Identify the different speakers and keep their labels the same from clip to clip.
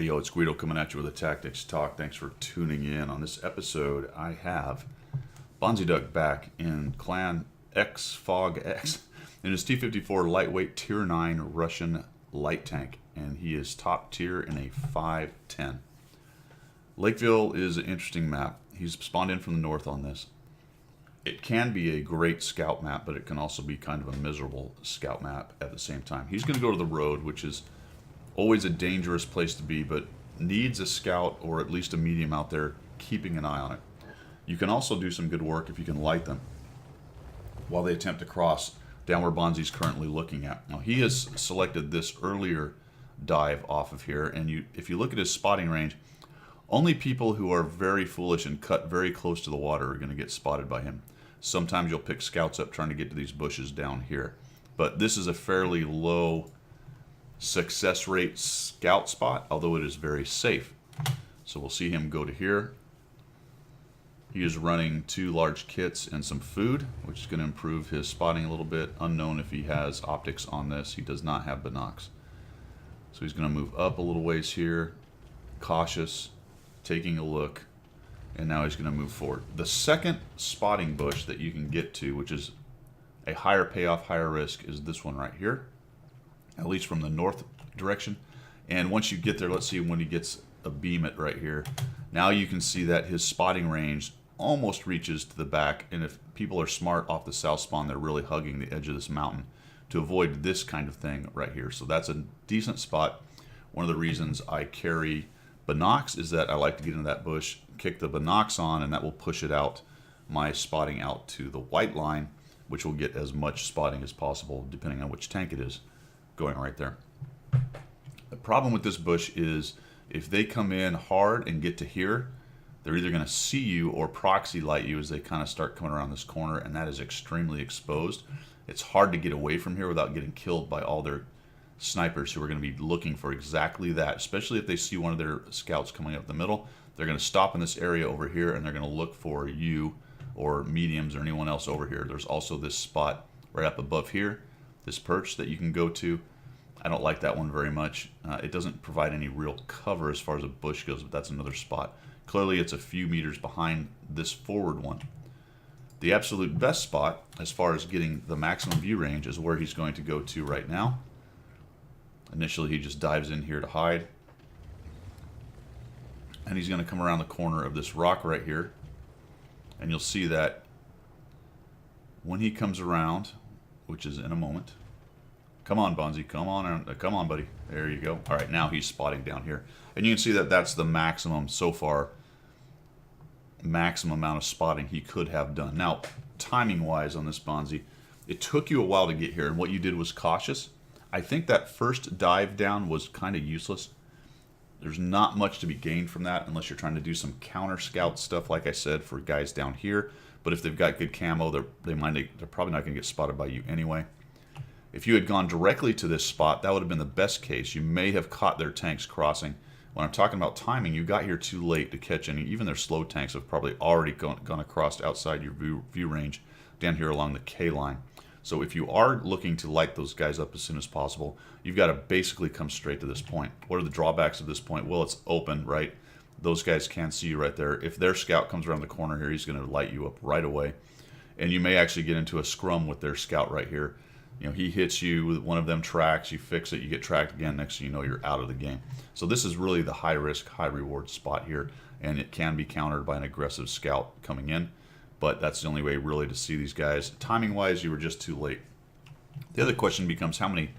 Speaker 1: Hey yo, it's Guido coming at you with a Tactics Talk. Thanks for tuning in. On this episode, I have Banziduck back in Clan X Fog X in his T54 lightweight tier 9 Russian light tank, and he is top tier in a 510. Lakeville is an interesting map. He's spawned in from the north on this. It can be a great scout map, but it can also be kind of a miserable scout map at the same time. He's going to go to the road, which is always a dangerous place to be, but needs a scout or at least a medium out there keeping an eye on it. You can also do some good work if you can light them while they attempt to cross down where Bonzi's currently looking at. Now he has selected this earlier dive off of here, and if you look at his spotting range, only people who are very foolish and cut very close to the water are going to get spotted by him. Sometimes you'll pick scouts up trying to get to these bushes down here, but this is a fairly low success rate scout spot, although it is very safe. So we'll see him go to here. He is running 2 large kits and some food, which is going to improve his spotting a little bit. Unknown if he has optics on this. He does not have binocs. So he's going to move up a little ways here, cautious, taking a look, and now he's going to move forward. The second spotting bush that you can get to, which is a higher payoff, higher risk, is this one right here, at least from the north direction. And once you get there, let's see when he gets a beam it right here. Now you can see that his spotting range almost reaches to the back, and if people are smart off the south spawn, they're really hugging the edge of this mountain to avoid this kind of thing right here. So that's a decent spot. One of the reasons I carry binocs is that I like to get into that bush, kick the binocs on, and that will push it out, my spotting out to the white line, which will get as much spotting as possible depending on which tank it is going right there. The problem with this bush is if they come in hard and get to here, they're either going to see you or proxy light you as they kind of start coming around this corner, and that is extremely exposed. It's hard to get away from here without getting killed by all their snipers who are going to be looking for exactly that, especially if they see one of their scouts coming up the middle. They're going to stop in this area over here, and they're going to look for you or mediums or anyone else over here. There's also this spot right up above here, this perch that you can go to. I don't like that one very much. It doesn't provide any real cover as far as a bush goes, but that's another spot. Clearly it's a few meters behind this forward one. The absolute best spot as far as getting the maximum view range is where he's going to go to right now. Initially he just dives in here to hide, and he's going to come around the corner of this rock right here, and you'll see that when he comes around, which is in a moment. Come on, Bonzi. Come on, buddy. There you go. All right, now he's spotting down here. And you can see that that's the maximum so far, maximum amount of spotting he could have done. Now, timing-wise on this Bonzi, it took you a while to get here, and what you did was cautious. I think that first dive down was kind of useless. There's not much to be gained from that unless you're trying to do some counter scout stuff, like I said, for guys down here. But if they've got good camo, they're probably not going to get spotted by you anyway. If you had gone directly to this spot, that would have been the best case. You may have caught their tanks crossing. When I'm talking about timing, you got here too late to catch any. Even their slow tanks have probably already gone across outside your view range down here along the K line. So if you are looking to light those guys up as soon as possible, you've got to basically come straight to this point. What are the drawbacks of this point? Well, it's open, right? Those guys can see you right there. If their scout comes around the corner here, he's going to light you up right away. And you may actually get into a scrum with their scout right here. You know, he hits you with one of them tracks, you fix it, you get tracked again, next thing you know, you're out of the game. So this is really the high risk, high reward spot here, and it can be countered by an aggressive scout coming in, but that's the only way really to see these guys. Timing wise, you were just too late. The other question becomes, how many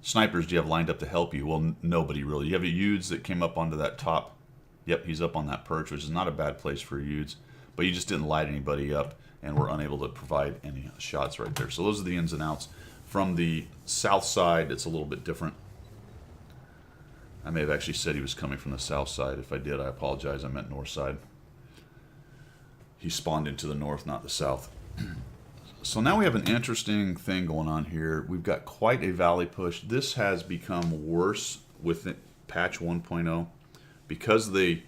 Speaker 1: snipers do you have lined up to help you? Well, nobody really. You have a Yudes that came up onto that top. Yep, he's up on that perch, which is not a bad place for a Yudes, but you just didn't light anybody up, and were unable to provide any shots right there. So those are the ins and outs. From the south side, it's a little bit different. I may have actually said he was coming from the south side. If I did, I apologize. I meant north side. He spawned into the north, not the south. So now we have an interesting thing going on here. We've got quite a valley push. This has become worse with patch 1.0 because they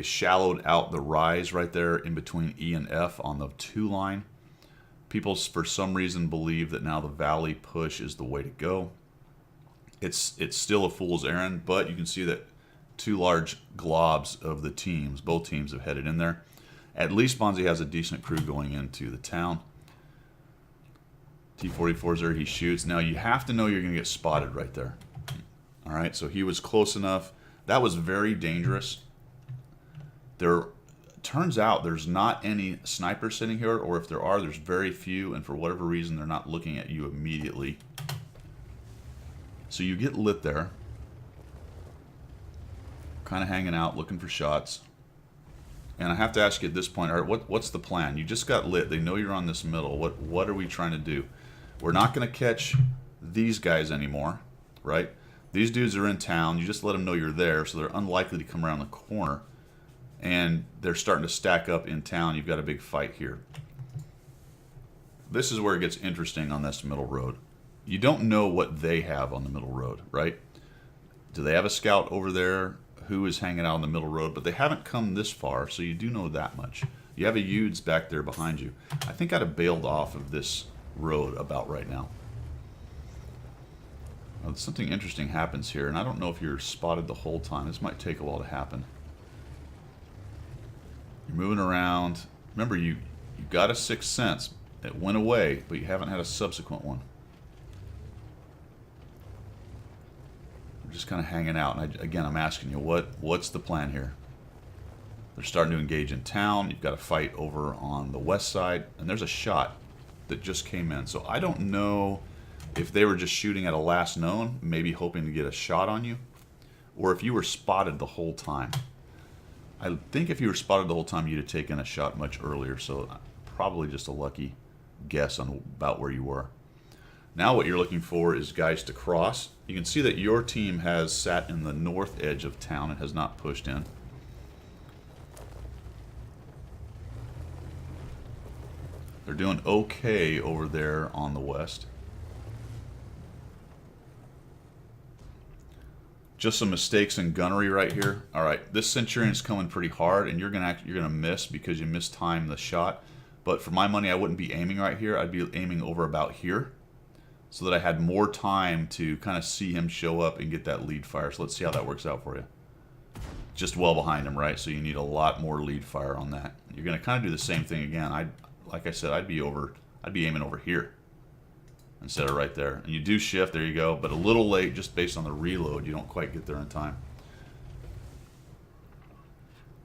Speaker 1: shallowed out the rise right there in between E and F on the 2 line. People, for some reason, believe that now the valley push is the way to go. It's still a fool's errand, but you can see that two large globs of the teams. Both teams have headed in there. At least Bonzi has a decent crew going into the town. T54's there, he shoots. Now you have to know you're going to get spotted right there. All right, so he was close enough. That was very dangerous. There turns out there's not any snipers sitting here, or if there are, there's very few, and for whatever reason, they're not looking at you immediately. So you get lit there. Kind of hanging out, looking for shots. And I have to ask you at this point, all right, what's the plan? You just got lit. They know you're on this middle. What are we trying to do? We're not going to catch these guys anymore, right? These dudes are in town. You just let them know you're there, so they're unlikely to come around the corner. And they're starting to stack up in town. You've got a big fight here. This is where it gets interesting on this middle road. You don't know what they have on the middle road, right? Do they have a scout over there who is hanging out on the middle road? But they haven't come this far, so you do know that much. You have a Udes back there behind you. I think I'd have bailed off of this road about right now. Something interesting happens here, and I don't know if you're spotted the whole time. This might take a while to happen. You're moving around. Remember, you got a sixth sense. It went away, but you haven't had a subsequent one. We're just kind of hanging out. And again, I'm asking you, what's the plan here? They're starting to engage in town. You've got a fight over on the west side, and there's a shot that just came in. So I don't know if they were just shooting at a last known, maybe hoping to get a shot on you, or if you were spotted the whole time. I think if you were spotted the whole time, you'd have taken a shot much earlier, so probably just a lucky guess on about where you were. Now what you're looking for is guys to cross. You can see that your team has sat in the north edge of town and has not pushed in. They're doing okay over there on the west. Just some mistakes in gunnery right here. All right, this Centurion's coming pretty hard, and you're gonna miss because you mistimed the shot. But for my money, I wouldn't be aiming right here. I'd be aiming over about here, so that I had more time to kind of see him show up and get that lead fire. So let's see how that works out for you. Just well behind him, right? So you need a lot more lead fire on that. You're gonna kind of do the same thing again. Like I said, I'd be aiming over here instead of right there. And you do shift, there you go, but a little late just based on the reload. You don't quite get there in time.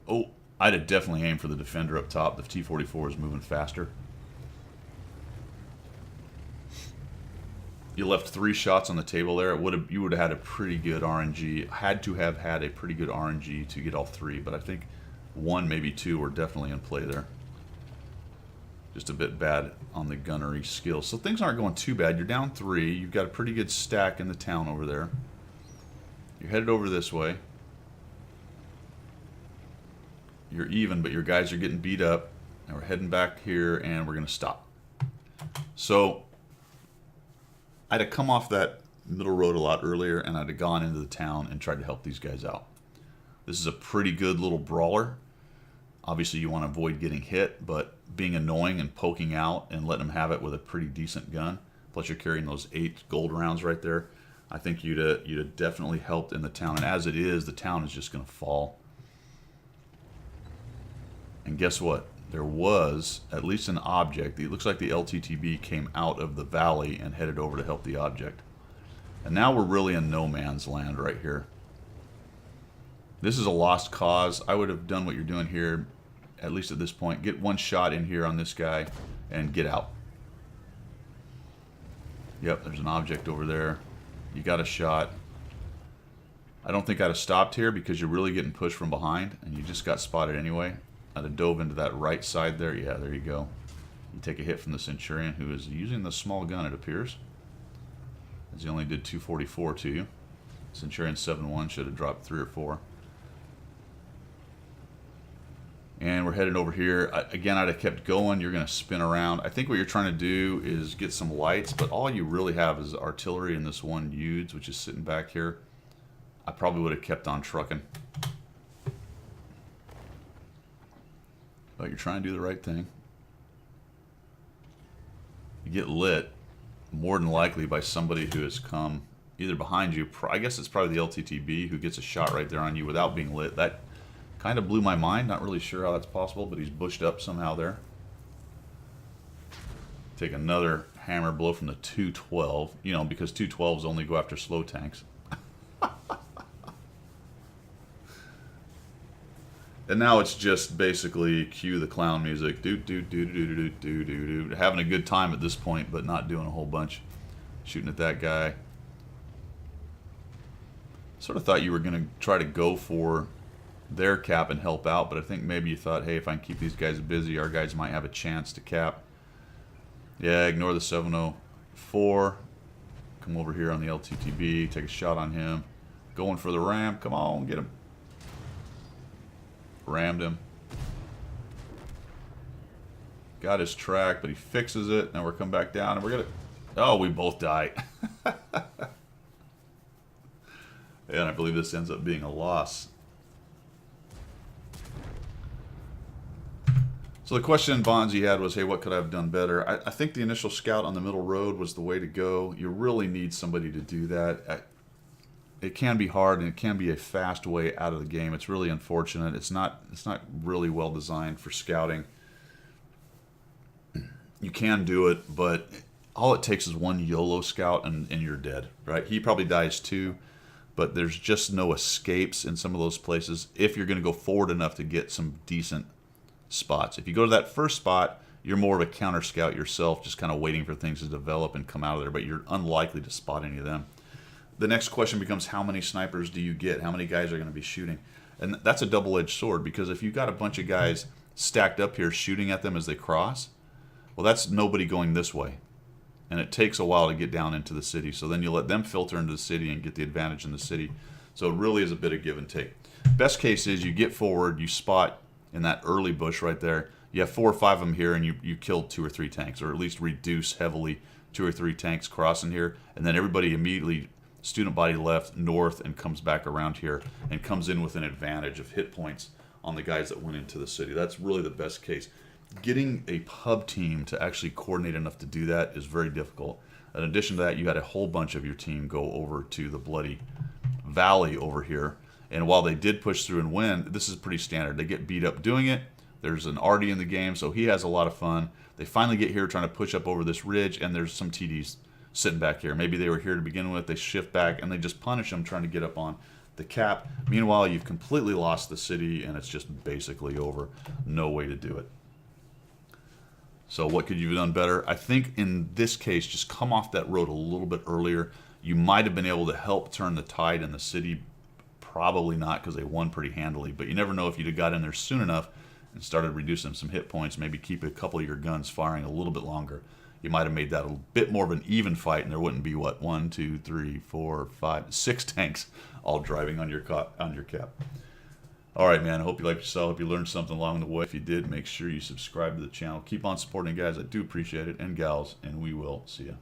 Speaker 1: Oh, I'd have definitely aimed for the defender up top. The T54 is moving faster. You left 3 shots on the table there. You would have had a pretty good RNG. Had to have had a pretty good RNG to get all 3, but I think 1, maybe 2 were definitely in play there. Just a bit bad on the gunnery skills. So things aren't going too bad. You're down 3. You've got a pretty good stack in the town over there. You're headed over this way. You're even, but your guys are getting beat up. And we're heading back here, and we're going to stop. So I'd have come off that middle road a lot earlier, and I'd have gone into the town and tried to help these guys out. This is a pretty good little brawler. Obviously, you want to avoid getting hit, but being annoying and poking out and letting them have it with a pretty decent gun, plus you're carrying those 8 gold rounds right there, I think you'd have definitely helped in the town. And as it is, the town is just going to fall. And guess what? There was at least an object. It looks like the LTTB came out of the valley and headed over to help the object. And now we're really in no man's land right here. This is a lost cause. I would have done what you're doing here, at least at this point. Get 1 shot in here on this guy and get out. Yep, there's an object over there. You got a shot. I don't think I'd have stopped here because you're really getting pushed from behind, and you just got spotted anyway. I'd have dove into that right side there. Yeah, there you go. You take a hit from the Centurion, who is using the small gun, it appears. As he only did 244 to you. Centurion 7-1 should have dropped 3 or 4. And we're headed over here. Again, I'd have kept going. You're going to spin around. I think what you're trying to do is get some lights, but all you really have is artillery in this one Udes, which is sitting back here. I probably would have kept on trucking. But you're trying to do the right thing. You get lit, more than likely by somebody who has come either behind you. I guess it's probably the LTTB who gets a shot right there on you without being lit. That kind of blew my mind. Not really sure how that's possible, but he's bushed up somehow there. Take another hammer blow from the 212, you know, because 212s only go after slow tanks. And now it's just basically cue the clown music, do do do do do do do do, having a good time at this point, but not doing a whole bunch. Shooting at that guy. Sort of thought you were going to try to go for their cap and help out, but I think maybe you thought, hey, if I can keep these guys busy, our guys might have a chance to cap. Yeah, ignore the 704. Come over here on the LTTB, take a shot on him. Going for the ram. Come on, get him. Rammed him. Got his track, but he fixes it. Now we're coming back down, and we're gonna. Oh, we both die. And I believe this ends up being a loss. So the question Bonzi had was, hey, what could I have done better? I think the initial scout on the middle road was the way to go. You really need somebody to do that. It can be hard, and it can be a fast way out of the game. It's really unfortunate. It's not really well designed for scouting. You can do it, but all it takes is one YOLO scout, and you're dead, right? He probably dies too, but there's just no escapes in some of those places if you're going to go forward enough to get some decent spots. If you go to that first spot, you're more of a counter scout yourself, just kind of waiting for things to develop and come out of there, but you're unlikely to spot any of them. The next question becomes, how many snipers do you get? How many guys are going to be shooting? And that's a double-edged sword, because if you've got a bunch of guys stacked up here shooting at them as they cross, well, that's nobody going this way. And it takes a while to get down into the city. So then you let them filter into the city and get the advantage in the city. So it really is a bit of give and take. Best case is you get forward, you spot in that early bush right there. You have 4 or 5 of them here, and you killed 2 or 3 tanks, or at least reduce heavily 2 or 3 tanks crossing here. And then everybody immediately, student body left north and comes back around here and comes in with an advantage of hit points on the guys that went into the city. That's really the best case. Getting a pub team to actually coordinate enough to do that is very difficult. In addition to that, you had a whole bunch of your team go over to the Bloody Valley over here. And while they did push through and win, this is pretty standard. They get beat up doing it. There's an Artie in the game, so he has a lot of fun. They finally get here trying to push up over this ridge, and there's some TDs sitting back here. Maybe they were here to begin with. They shift back, and they just punish them trying to get up on the cap. Meanwhile, you've completely lost the city, and it's just basically over. No way to do it. So what could you have done better? I think in this case, just come off that road a little bit earlier. You might have been able to help turn the tide in the city. Probably not, because they won pretty handily. But you never know, if you'd have got in there soon enough and started reducing some hit points, maybe keep a couple of your guns firing a little bit longer, you might have made that a bit more of an even fight, and there wouldn't be, what, 1, 2, 3, 4, 5, 6 tanks all driving on your cap. All right, man, I hope you liked yourself. Hope you learned something along the way. If you did, make sure you subscribe to the channel. Keep on supporting, guys. I do appreciate it, and gals, and we will see you.